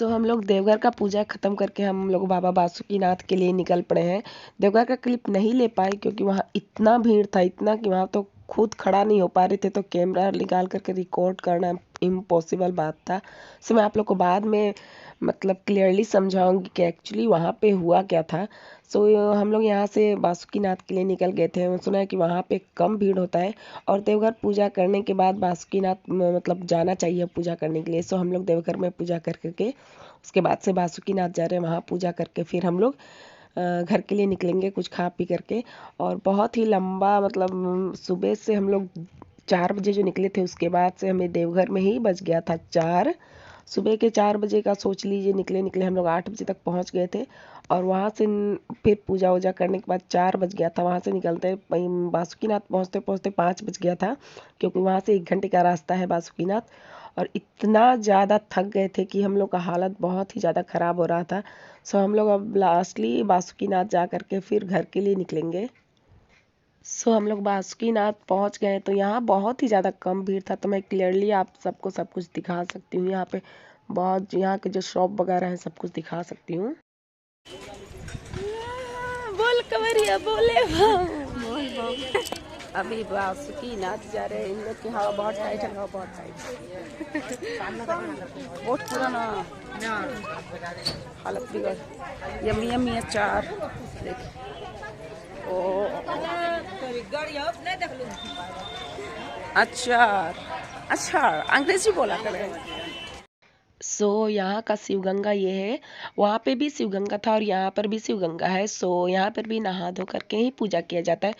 हम लोग देवघर का पूजा ख़त्म करके हम लोग बाबा बासुकीनाथ के लिए निकल पड़े हैं। देवघर का क्लिप नहीं ले पाए क्योंकि वहाँ इतना भीड़ था, इतना कि वहाँ तो खुद खड़ा नहीं हो पा रहे थे, तो कैमरा निकाल करके रिकॉर्ड करना इम्पॉसिबल बात था। मैं आप लोग को बाद में मतलब क्लियरली समझाऊंगी कि एक्चुअली वहाँ पे हुआ क्या था। हम लोग यहाँ से बासुकीनाथ के लिए निकल गए थे। सुना है कि वहाँ पे कम भीड़ होता है और देवघर पूजा करने के बाद बासुकीनाथ मतलब जाना चाहिए पूजा करने के लिए। हम लोग देवघर में पूजा कर करके उसके बाद से बासुकीनाथ जा रहे हैं। वहाँ पूजा करके फिर हम लोग घर के लिए निकलेंगे कुछ खा पी करके। और बहुत ही लंबा मतलब सुबह से हम लोग 4 बजे जो निकले थे, उसके बाद से हमें देवघर में ही बज गया था 4। सुबह के 4 बजे का सोच लीजिए, निकले निकले हम लोग 8 बजे तक पहुंच गए थे। और वहाँ से फिर पूजा वूजा करने के बाद 4 बज गया था। वहाँ से निकलते बासुकीनाथ पहुँचते पहुँचते 5 बज गया था, क्योंकि वहाँ से 1 घंटे का रास्ता है बासुकीनाथ। और इतना ज़्यादा थक गए थे कि हम लोग का हालत बहुत ही ज़्यादा ख़राब हो रहा था। हम लोग अब लास्टली बासुकीनाथ जा करके फिर घर के लिए निकलेंगे। हम लोग बासुकीनाथ पहुंच गए तो यहाँ बहुत ही ज़्यादा कम भीड़ था, तो मैं क्लियरली आप सबको सब कुछ दिखा सकती हूँ। यहाँ पे बहुत, यहाँ के जो शॉप वगैरह है सब कुछ दिखा सकती हूँ। बोल कवरिया बोले बोल। अभी बासुकीनाथ जा रहे हैं। इन लोग की हवा बहुत टाइट है, हवा बहुत टाइट बहुत पुराना हालत बिगड़। यम्मी यम्मी अचार देखिए। अचार अचार अंग्रेजी बोला करें। यहाँ का शिवगंगा ये है। वहाँ पे भी शिवगंगा था और यहाँ पर भी शिवगंगा है। यहाँ पर भी नहा धो करके ही पूजा किया जाता है।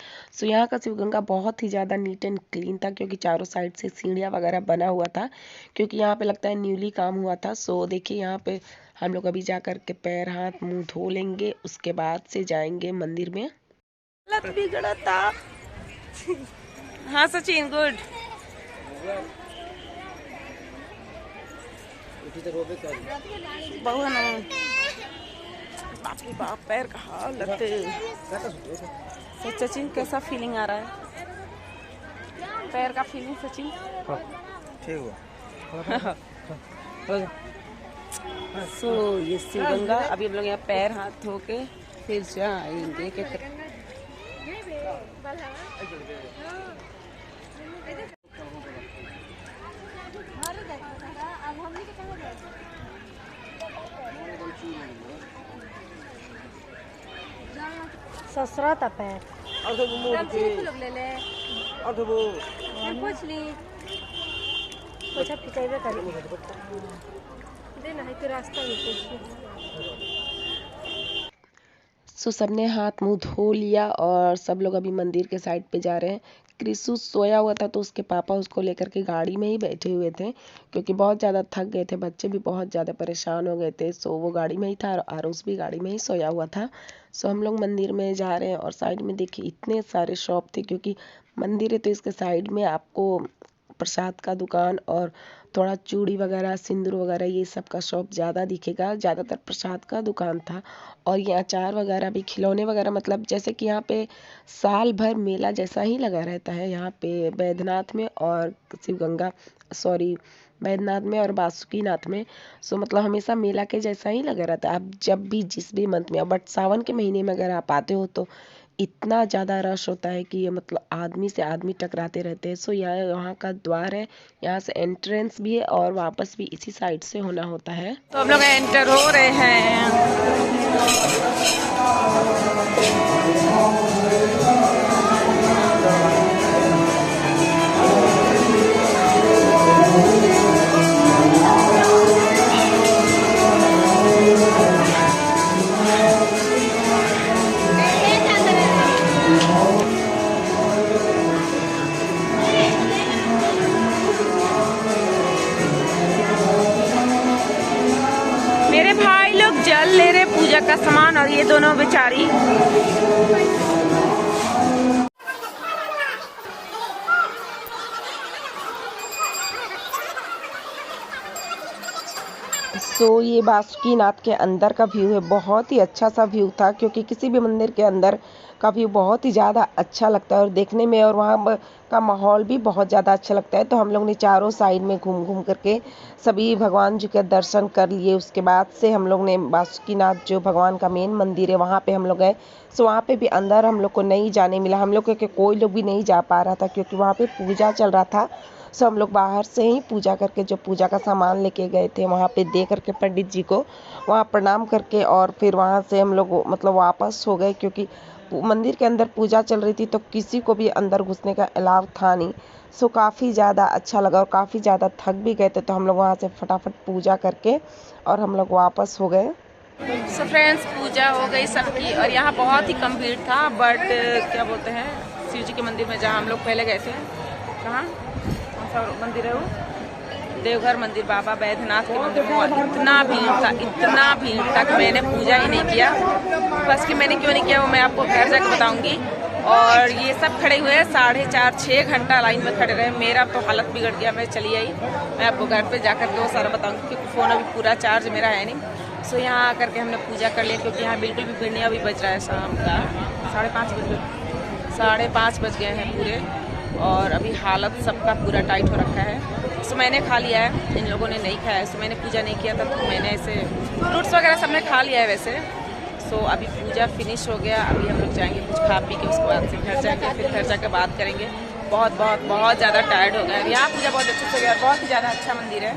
यहाँ का शिवगंगा बहुत ही ज़्यादा नीट एंड क्लीन था, क्योंकि चारों साइड से सीढ़ियाँ वगैरह बना हुआ था, क्योंकि यहाँ पे लगता है न्यूली काम हुआ था। देखिए यहाँ पे हम लोग अभी जा करके पैर हाथ मुंह धो लेंगे, उसके बाद से जाएंगे मंदिर में। हालत बिगड़ा था। हाँ सचिन गुड। बहु ना बाप रे बाप, पैर का हालत है। सचिन कैसा फीलिंग आ रहा है? पैर का फीलिंग सचिन? ठीक हुआ। ये शिवगंगा, अभी हम लोग यहाँ पैर हाथ धो के फिर जाएंगे। ससुरा था पैर और तो वो ले ले और तो वो पूछ ली कुछ पिटाइबे कर देना है तो रास्ता में सबने हाथ मुंह धो लिया और सब लोग अभी मंदिर के साइड पे जा रहे हैं। क्रिसु सोया हुआ था तो उसके पापा उसको लेकर के गाड़ी में ही बैठे हुए थे, क्योंकि बहुत ज़्यादा थक गए थे, बच्चे भी बहुत ज़्यादा परेशान हो गए थे। वो गाड़ी में ही था और आरुष भी गाड़ी में ही सोया हुआ था। हम लोग मंदिर में जा रहे हैं और साइड में देखिए इतने सारे शॉप थे, क्योंकि मंदिर है तो इसके साइड में आपको प्रसाद का दुकान और थोड़ा चूड़ी वगैरह सिंदूर वगैरह ये सब का शॉप ज़्यादा दिखेगा। ज़्यादातर प्रसाद का दुकान था। और ये अचार वगैरह भी, खिलौने वगैरह, मतलब जैसे कि यहाँ पे साल भर मेला जैसा ही लगा रहता है यहाँ पे बैद्यनाथ में और शिवगंगा, सॉरी बैद्यनाथ में और बासुकीनाथ में। मतलब हमेशा मेला के जैसा ही लगा रहता है, आप जब भी जिस भी मंथ में। बट सावन के महीने में अगर आप आते हो तो इतना ज़्यादा रश होता है कि ये मतलब आदमी से आदमी टकराते रहते हैं। यहाँ का द्वार है, यहाँ से एंट्रेंस भी है और वापस भी इसी साइड से होना होता है। तो हम लोग एंटर हो रहे हैं। मेरे भाई लोग जल ले रहे पूजा का सामान और ये दोनों बेचारी। ये बासुकीनाथ के अंदर का व्यू है। बहुत ही अच्छा सा व्यू था, क्योंकि किसी भी मंदिर के अंदर का व्यू बहुत ही ज़्यादा अच्छा लगता है और देखने में, और वहाँ का माहौल भी बहुत ज़्यादा अच्छा लगता है। तो हम लोग ने चारों साइड में घूम घूम करके सभी भगवान जी के दर्शन कर लिए। उसके बाद से हम लोग ने बासुकीनाथ जो भगवान का मेन मंदिर है वहाँ पे हम लोग गए। सो वहाँ पे भी अंदर हम लोग को नहीं जाने मिला, हम लोग के कोई लोग भी नहीं जा पा रहा था क्योंकि वहाँ पे पूजा चल रहा था। सो हम लोग बाहर से ही पूजा करके जो पूजा का सामान लेके गए थे वहाँ पे दे करके पंडित जी को वहाँ प्रणाम करके, और फिर वहाँ से हम लोग मतलब वापस हो गए क्योंकि मंदिर के अंदर पूजा चल रही थी तो किसी को भी अंदर घुसने का अलाउ था नहीं। सो काफ़ी ज़्यादा अच्छा लगा और काफ़ी ज़्यादा थक भी गए थे, तो हम लोग वहाँ से फटाफट पूजा करके और हम लोग वापस हो गए। सो फ्रेंड्स, पूजा हो गई सबकी और यहाँ बहुत ही कम भीड़ था, बट क्या बोलते हैं, शिव जी के मंदिर में जहाँ हम लोग पहले गए थे, कहाँ कौन सा मंदिर है वो, देवघर मंदिर, बाबा बैद्यनाथ के मंदिर में इतना भीड़ था कि मैंने पूजा ही नहीं किया। बस कि मैंने क्यों नहीं किया वो मैं आपको घर जाकर बताऊंगी। और ये सब खड़े हुए हैं 4.5-6 घंटा लाइन में खड़े रहे। मेरा तो हालत बिगड़ गया, मैं चली आई। मैं आपको घर पे जाकर के वो सारा बताऊंगी क्योंकि फ़ोन अभी पूरा चार्ज मेरा है नहीं। सो यहाँ आकर के हमने पूजा कर लिया क्योंकि यहाँ बिल्कुल भी भीड़ नहीं। अभी बज रहा है शाम का 5:30 बज गए हैं पूरे, और अभी हालत सबका पूरा टाइट हो रखा है। सो मैंने खा लिया है, इन लोगों ने नहीं खाया है। सो मैंने पूजा नहीं किया था तो मैंने ऐसे फ्रूट्स वगैरह सबने खा लिया है वैसे। सो अभी पूजा फिनिश हो गया, अभी हम लोग जाएंगे कुछ खा पी के, उसके बाद से घर जाएंगे, फिर घर जाकर बात करेंगे। बहुत ज़्यादा टायर्ड हो गया। यहाँ पूजा बहुत अच्छे से गया, बहुत ही ज़्यादा अच्छा मंदिर है,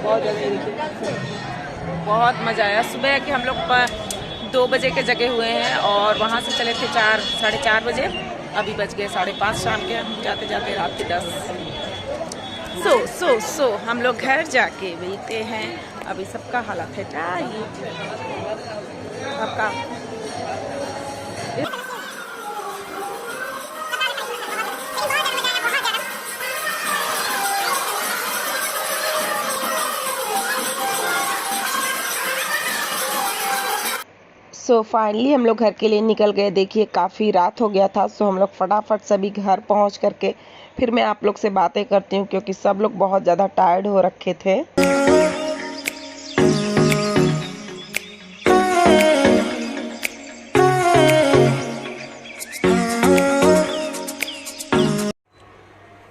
बहुत ज़्यादा, बहुत मज़ा आया। सुबह के हम लोग 2 बजे के जगह हुए हैं और वहाँ से चले थे 4-4:30 बजे। अभी बज गए 5:30 शाम के, जाते जाते रात के 10। सो हम लोग घर जाके मिलते हैं। अभी सबका हालत है टाइट, सबका। सो फाइनली हम लोग घर के लिए निकल गए। देखिए काफ़ी रात हो गया था, सो हम लोग फटाफट सभी घर पहुंच करके फिर मैं आप लोग से बातें करती हूँ क्योंकि सब लोग बहुत ज़्यादा टायर्ड हो रखे थे।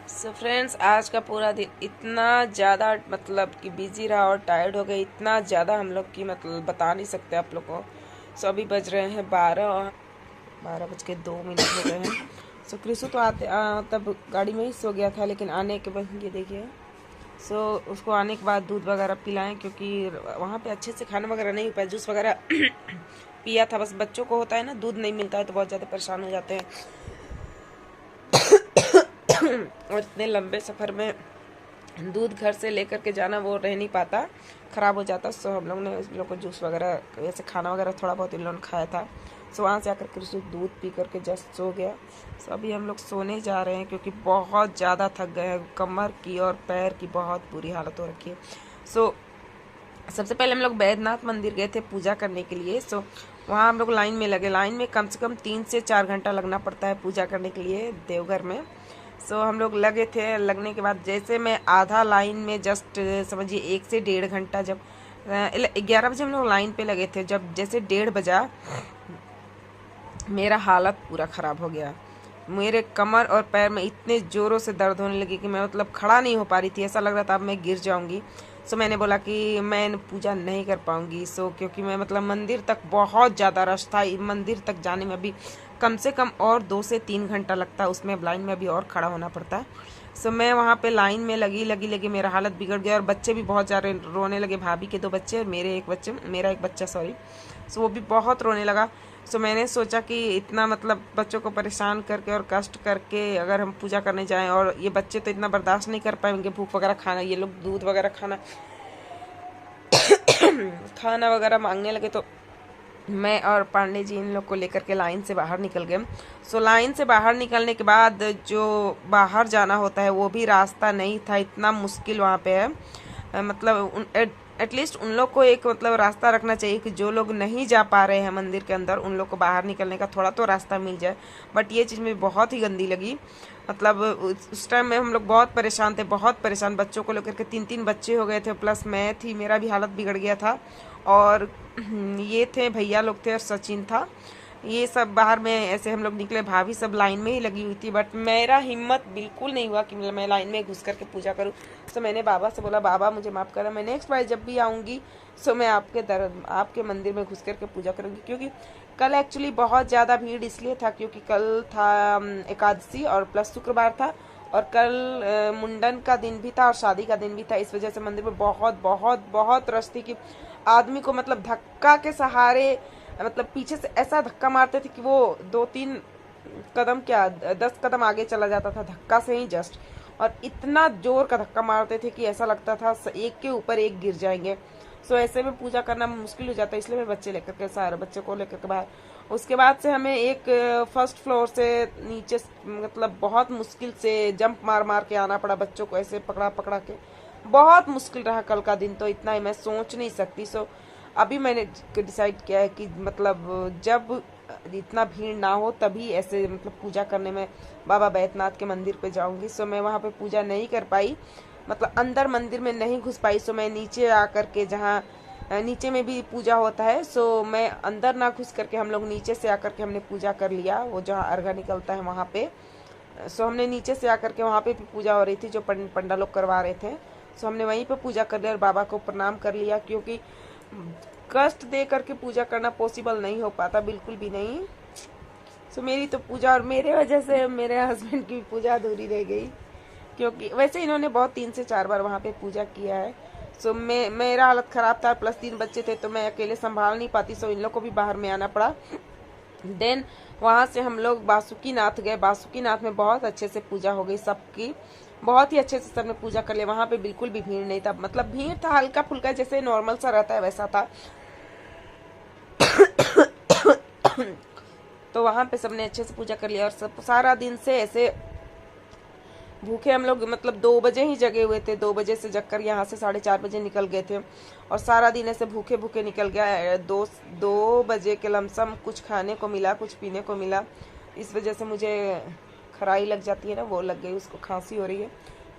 सो फ्रेंड्स, आज का पूरा दिन इतना ज़्यादा मतलब कि बिजी रहा और टायर्ड हो गए, इतना ज़्यादा हम लोग की मतलब बता नहीं सकते आप लोग को। सो अभी बज रहे हैं 12:02 हो गए हैं। सो क्रिसु तो तब गाड़ी में ही सो गया था, लेकिन आने के बाद ये देखिए। सो उसको आने के बाद दूध वगैरह पिलाएं क्योंकि वहाँ पे अच्छे से खाना वगैरह नहीं हो पाया, जूस वगैरह पिया था। बस बच्चों को होता है ना, दूध नहीं मिलता है तो बहुत ज़्यादा परेशान हो जाते हैं। और इतने लंबे सफ़र में दूध घर से लेकर के जाना वो रह नहीं पाता, ख़राब हो जाता। सो हम लोग ने उस लोग को जूस वगैरह वैसे खाना वगैरह थोड़ा बहुत इन लोगों ने खाया था। सो वहाँ से आकर के उसको दूध पी करके जस्ट सो गया। सो अभी हम लोग सोने जा रहे हैं क्योंकि बहुत ज़्यादा थक गए हैं, कमर की और पैर की बहुत बुरी हालत हो रखी है। सो सबसे पहले हम लोग बैद्यनाथ मंदिर गए थे पूजा करने के लिए। सो वहाँ हम लोग लाइन में लगे। लाइन में कम से कम 3 से 4 घंटा लगना पड़ता है पूजा करने के लिए देवघर में। सो हम लोग लगे थे। लगने के बाद जैसे मैं आधा लाइन में जस्ट समझिए 1 से 1.5 घंटा, जब 11 बजे हम लोग लाइन पे लगे थे, जब जैसे 1:30 बजा मेरा हालत पूरा ख़राब हो गया। मेरे कमर और पैर में इतने ज़ोरों से दर्द होने लगी कि मैं मतलब खड़ा नहीं हो पा रही थी, ऐसा लग रहा था अब मैं गिर जाऊंगी। सो मैंने बोला कि मैं पूजा नहीं कर पाऊंगी। सो क्योंकि मैं मतलब मंदिर तक बहुत ज़्यादा रश था, मंदिर तक जाने में अभी कम से कम और 2 से 3 घंटा लगता है, उसमें लाइन में अभी और खड़ा होना पड़ता है। सो मैं वहाँ पे लाइन में लगी मेरा हालत बिगड़ गया और बच्चे भी बहुत ज़्यादा रोने लगे। भाभी के 2 बच्चे और मेरा एक बच्चा सॉरी। सो वो भी बहुत रोने लगा। सो मैंने सोचा कि इतना मतलब बच्चों को परेशान करके और कष्ट करके अगर हम पूजा करने जाएं, और ये बच्चे तो इतना बर्दाश्त नहीं कर पाएंगे भूख वगैरह खाना, ये लोग दूध वगैरह खाना वगैरह मांगने लगे, तो मैं और पांडे जी इन लोग को लेकर के लाइन से बाहर निकल गए। सो लाइन से बाहर निकलने के बाद जो बाहर जाना होता है वो भी रास्ता नहीं था, इतना मुश्किल वहाँ पे है। मतलब एटलीस्ट उन लोग को एक मतलब रास्ता रखना चाहिए कि जो लोग नहीं जा पा रहे हैं मंदिर के अंदर उन लोग को बाहर निकलने का थोड़ा तो रास्ता मिल जाए। बट ये चीज़ मुझे बहुत ही गंदी लगी। मतलब उस टाइम में हम लोग बहुत परेशान थे, बहुत परेशान। बच्चों को लेकर के 3-3 बच्चे हो गए थे, प्लस मैं थी, मेरा भी हालत बिगड़ गया था। और ये थे भैया लोग थे और सचिन था। ये सब बाहर में ऐसे हम लोग निकले, भाभी सब लाइन में ही लगी हुई थी, बट मेरा हिम्मत बिल्कुल नहीं हुआ कि मैं लाइन में घुस करके पूजा करूं। सो मैंने बाबा से बोला, बाबा मुझे माफ़ करना, मैं नेक्स्ट बार जब भी आऊँगी सो मैं आपके मंदिर में घुस करके पूजा करूँगी। क्योंकि कल एक्चुअली बहुत ज़्यादा भीड़ इसलिए था क्योंकि कल था एकादशी और प्लस शुक्रवार था, और कल मुंडन का दिन भी था और शादी का दिन भी था। इस वजह से मंदिर में बहुत बहुत बहुत रश थी कि आदमी को मतलब धक्का के सहारे, मतलब पीछे से ऐसा धक्का मारते थे कि वो 2-3 कदम क्या 10 कदम आगे चला जाता था धक्का से ही जस्ट, और इतना जोर का धक्का मारते थे कि ऐसा लगता था एक के ऊपर एक गिर जाएंगे। सो ऐसे में पूजा करना मुश्किल हो जाता है, इसलिए मैं बच्चे लेकर के, सारे बच्चे को लेकर के बाहर। उसके बाद से हमें एक फर्स्ट फ्लोर से नीचे मतलब बहुत मुश्किल से जंप मार मार के आना पड़ा, बच्चों को ऐसे पकड़ा पकड़ा के। बहुत मुश्किल रहा कल का दिन, तो इतना ही मैं सोच नहीं सकती। सो अभी मैंने डिसाइड किया है कि मतलब जब इतना भीड़ ना हो तभी ऐसे मतलब पूजा करने में बाबा बैद्यनाथ के मंदिर पे जाऊंगी। सो मैं वहाँ पे पूजा नहीं कर पाई, मतलब अंदर मंदिर में नहीं घुस पाई। सो मैं नीचे आकर के, जहाँ नीचे में भी पूजा होता है, सो मैं अंदर ना घुस करके हम लोग नीचे से आकर के हमने पूजा कर लिया, वो जहाँ अर्घा निकलता है वहाँ पे। सो हमने नीचे से आकर के, वहाँ पे भी पूजा हो रही थी जो पंडा लोग करवा रहे थे। सो हमने वहीं पे पूजा कर लिया और बाबा को प्रणाम कर लिया, क्योंकि कष्ट दे करके पूजा करना पॉसिबल नहीं हो पाता, बिल्कुल भी नहीं। सो मेरी तो पूजा, और मेरे वजह से मेरे हस्बैंड की पूजा अधूरी रह गई, क्योंकि वैसे इन्होंने बहुत 3 से 4 बार वहाँ पे पूजा किया है। सो मेरा हालत ख़राब था, प्लस 3 बच्चे थे तो मैं अकेले संभाल नहीं पाती। सो इन लोग को भी बाहर में आना पड़ा। देन वहाँ से हम लोग बासुकीनाथ गए। बासुकीनाथ में बहुत अच्छे से पूजा हो गई सबकी, बहुत ही अच्छे से सबने पूजा कर लिया। वहाँ पे बिल्कुल भी भीड़ नहीं था, मतलब भीड़ था हल्का फुल्का, जैसे नॉर्मल सा रहता है वैसा था। तो वहाँ पे सबने अच्छे से पूजा कर लिया, और सब सारा दिन से ऐसे भूखे हम लोग, मतलब 2 बजे ही जगे हुए थे। 2 बजे से जगकर यहाँ से 4:30 बजे निकल गए थे, और सारा दिन ऐसे भूखे भूखे निकल गया। 2 बजे के लमसम कुछ खाने को मिला, कुछ पीने को मिला। इस वजह से मुझे खराई लग जाती है ना, वो लग गई, उसको खांसी हो रही है,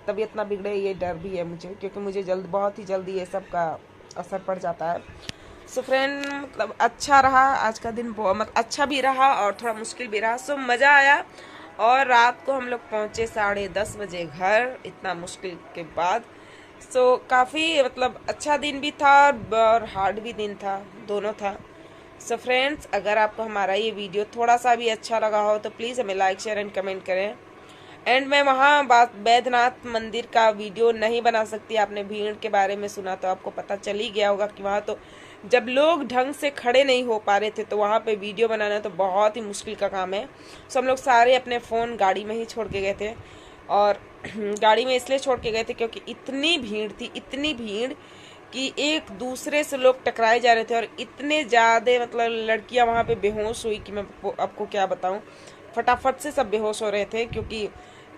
तबीयत ना बिगड़े ये डर भी है मुझे, क्योंकि मुझे बहुत ही जल्दी ये सब का असर पड़ जाता है। सो फ्रेंड, मतलब अच्छा रहा आज का दिन, मतलब अच्छा भी रहा और थोड़ा मुश्किल भी रहा। सो मज़ा आया, और रात को हम लोग पहुँचे 10:30 बजे घर, इतना मुश्किल के बाद। सो काफ़ी मतलब अच्छा दिन भी था और हार्ड भी दिन था, दोनों था। सो फ्रेंड्स, अगर आपको हमारा ये वीडियो थोड़ा सा भी अच्छा लगा हो तो प्लीज़ हमें लाइक शेयर एंड कमेंट करें। एंड मैं वहाँ बैद्यनाथ मंदिर का वीडियो नहीं बना सकती, आपने भीड़ के बारे में सुना तो आपको पता चल ही गया होगा कि वहाँ तो जब लोग ढंग से खड़े नहीं हो पा रहे थे तो वहाँ पे वीडियो बनाना तो बहुत ही मुश्किल का काम है। सो हम लोग सारे अपने फ़ोन गाड़ी में ही छोड़ के गए थे, और गाड़ी में इसलिए छोड़ के गए थे क्योंकि इतनी भीड़ थी, इतनी भीड़ कि एक दूसरे से लोग टकराए जा रहे थे, और इतने ज़्यादा मतलब लड़कियां वहाँ पे बेहोश हुई कि मैं आपको क्या बताऊं। फटाफट से सब बेहोश हो रहे थे क्योंकि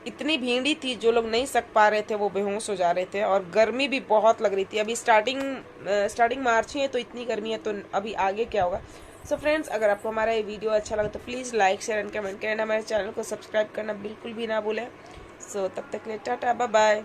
इतनी भीड़ ही थी, जो लोग नहीं सक पा रहे थे वो बेहोश हो जा रहे थे, और गर्मी भी बहुत लग रही थी। अभी स्टार्टिंग मार्च ही है तो इतनी गर्मी है, तो अभी आगे क्या होगा। सो फ्रेंड्स, अगर आपको हमारा ये वीडियो अच्छा लगा तो please like share and comment करें, हमारे चैनल को सब्सक्राइब करना बिल्कुल भी ना भूलें। सो तब तक के लिए टाटा, बाय बाय।